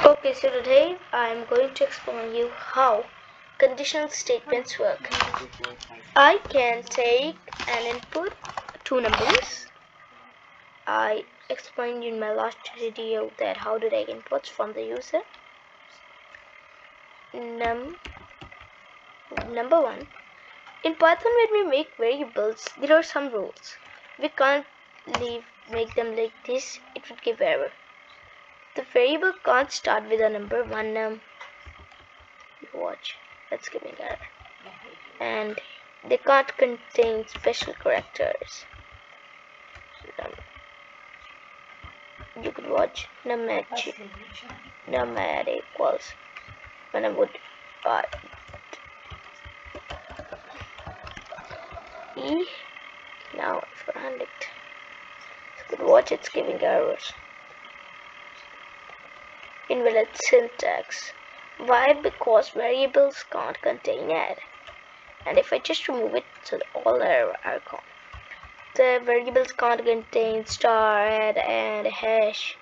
Okay, so today I am going to explain you how conditional statements work. I can take an input, two numbers. I explained in my last video that how to take inputs from the user. Number one, in Python when we make variables, there are some rules. We can't make them like this, it would give error. The variable can't start with a number one. Watch, that's giving error. And they can't contain special characters. You could watch num equals when I would e. Now if I hand it, you could watch it's giving errors. Invalid syntax. Why? Because variables can't contain add. And if I just remove it, so all error are gone. The variables can't contain star, add, and hash,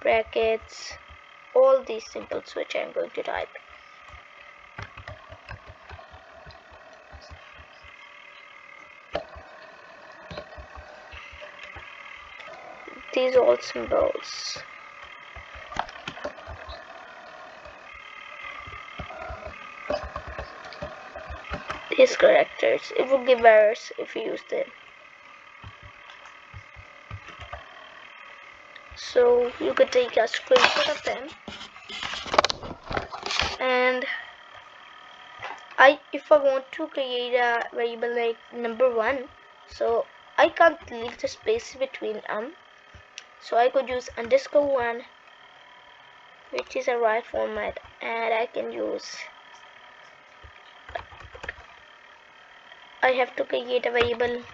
brackets, all these symbols which I'm going to type. These all symbols. These characters, it will give errors if you use them. So you could take a screenshot of them, and if I want to create a variable like number one, so I can't leave the space between so I could use _1, which is a right format, and I can use, I have to create a variable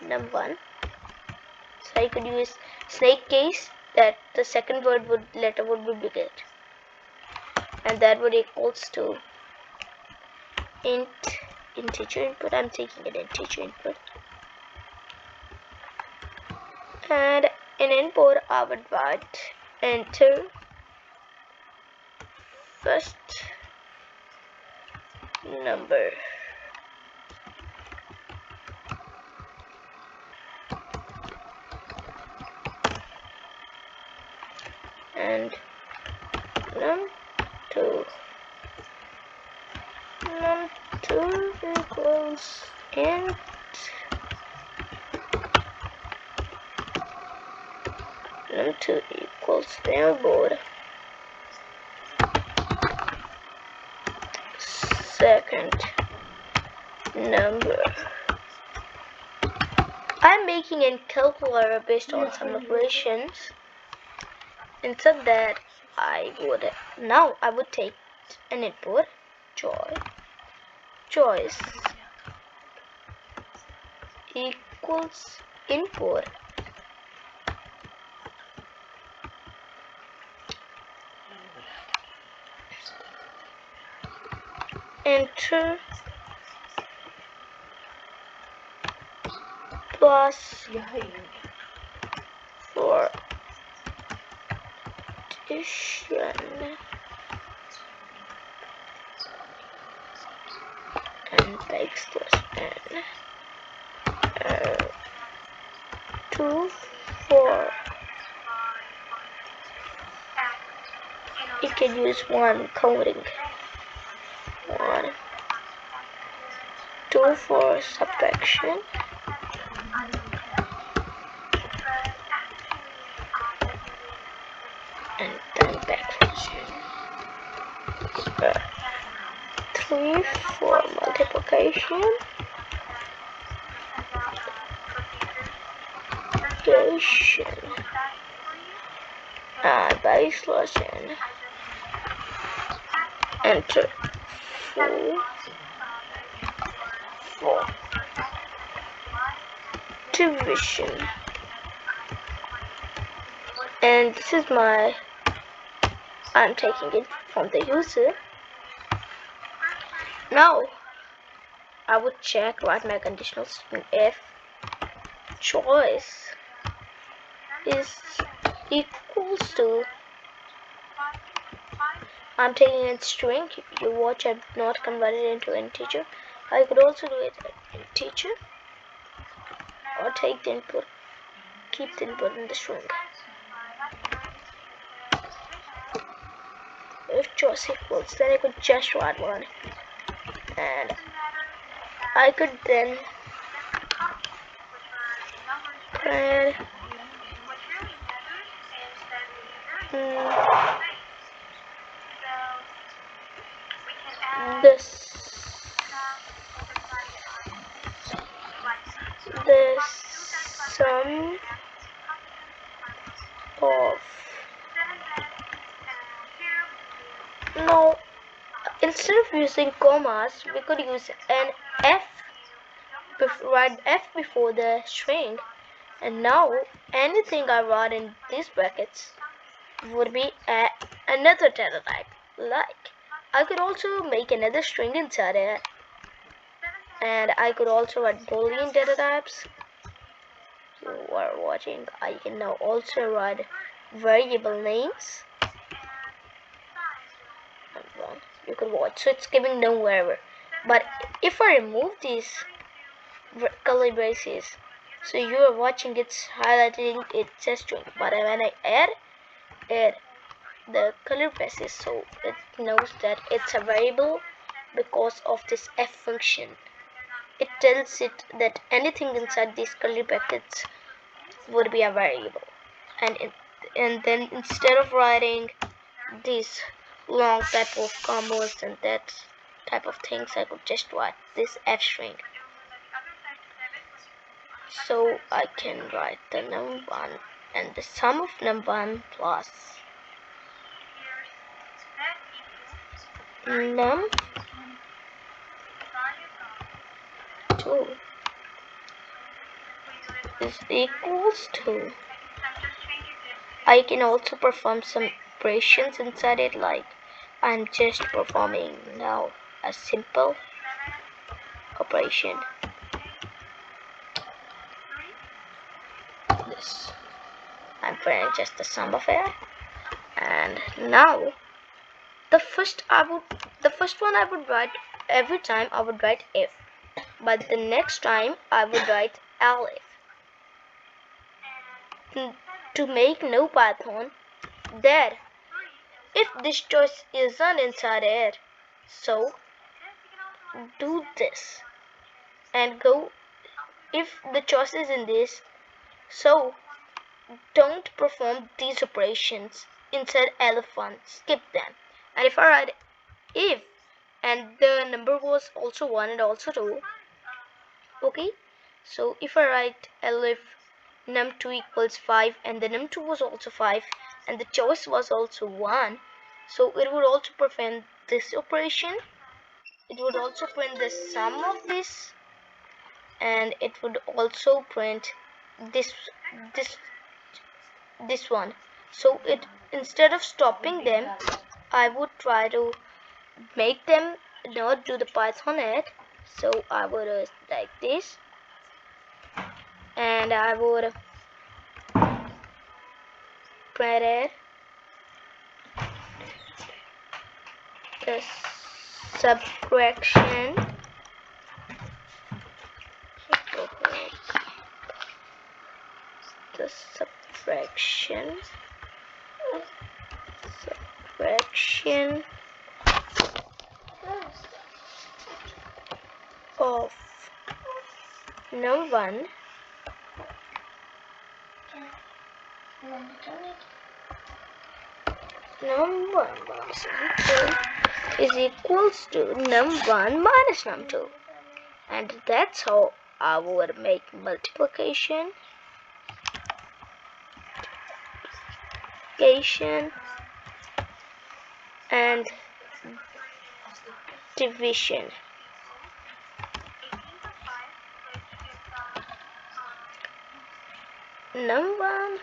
num1, so I could use snake case, that the second letter would be bigger, and that would equals to integer input. I'm taking an integer input, and in input I would write enter first number, and num2 equals int num2 equals mailboard second number. I'm making a calculator based on some operations. Instead that I would take an input choice equals input enter plus for addition and backslash n 2 4. You can use one coding 1 2 for subtraction and then backslash 3 for multiplication backslash n, enter 4 division, and this is I'm taking it from the user. Now I would check what my conditional statement if choice is equals to I'm taking a string. You watch, I've not converted it into integer. I could also do it in integer, or take the input, keep the input in the string. If choice equals, then I could just write one, and I could then print this sum of, no, instead of using commas we could use an f, write f before the string, and now anything I write in these brackets would be another data type. Like, I could also make another string inside it, and I could also write boolean data types. You are watching, I can now also write variable names. You could watch, so it's giving no error. But if I remove these curly braces, so you are watching, it's highlighting, it says string, but when I add the color braces, so it knows that it's a variable because of this f function. It tells it that anything inside these curly brackets would be a variable, and then instead of writing these long type of combos and that type of things, I could just write this f string. So I can write the num1 and the sum of num1 plus num2 is equals to, I can also perform some operations inside it, like I'm just performing now a simple operation. This, I'm printing just the sum of it, and now the first one I would write every time, I would write if, but the next time I would write elif. To make no Python, that if this choice isn't inside it, so do this and go. If the choice is in this, so don't perform these operations inside elif1, skip them. And if I write if and the number was also 1 and also 2, okay, so if I write elif num2 equals 5 and the num2 was also 5 and the choice was also 1, so it would also perform this operation. It would also print the sum of this, and it would also print this this one. So it, instead of stopping them, I would try to make them not do the Python yet. So I would like this, and I would print it the subtraction the subtraction of num1 is equals to num1 minus num2, and that's how I would make multiplication and division. Num1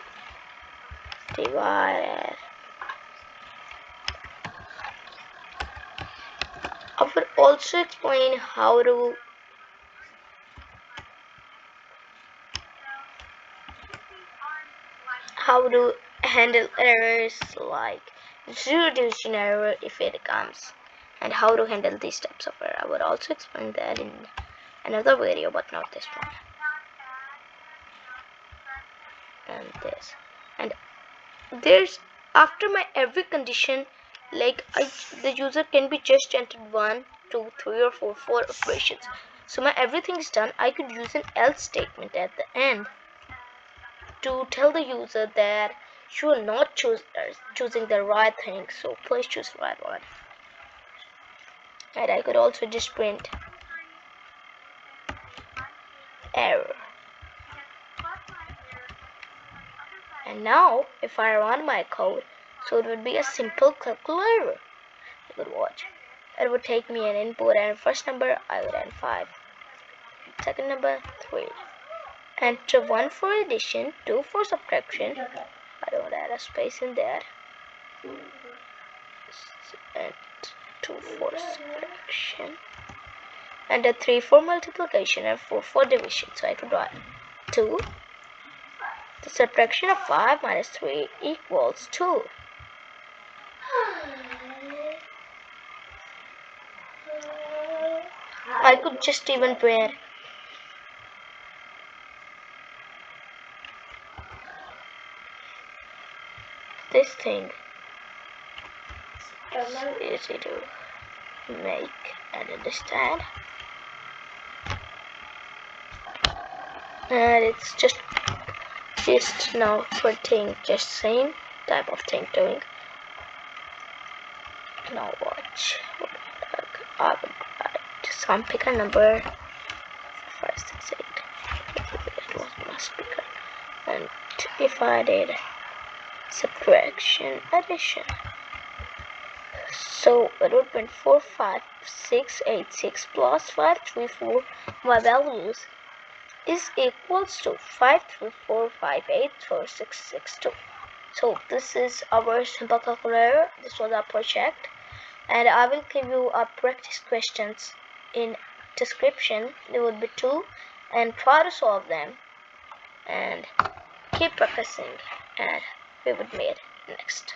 divided. I would also explain how to handle errors, like reducing error if it comes, and how to handle these types of error. I would also explain that in another video, but not this one. And this, and there's after my every condition, like the user can be just entered 1, 2, 3 or 4 operations. So my everything is done. I could use an else statement at the end to tell the user that you are not choosing the right thing, so please choose the right one. And I could also just print error. And now if I run my code, so it would be a simple calculator. You could watch. It would take me an input, and first number I would enter 5, second number 3, enter 1 for addition, 2 for subtraction. I don't add a space in there, and 2 for subtraction, and a 3 for multiplication, and 4 for division. So I could write 2. The subtraction of 5 minus 3 equals 2. I could just even print this thing. It's easy to make and understand. And it's just now printing just same type of thing doing. Now watch. I would write some picker number 568. It was my speaker. And if I did subtraction addition, so it would print 45686 plus 534. My values is equals to 534584662. So this is our simple calculator. This was our project, and I will give you a practice questions in description. There would be 2, and try to solve them and keep practicing, and we would meet next.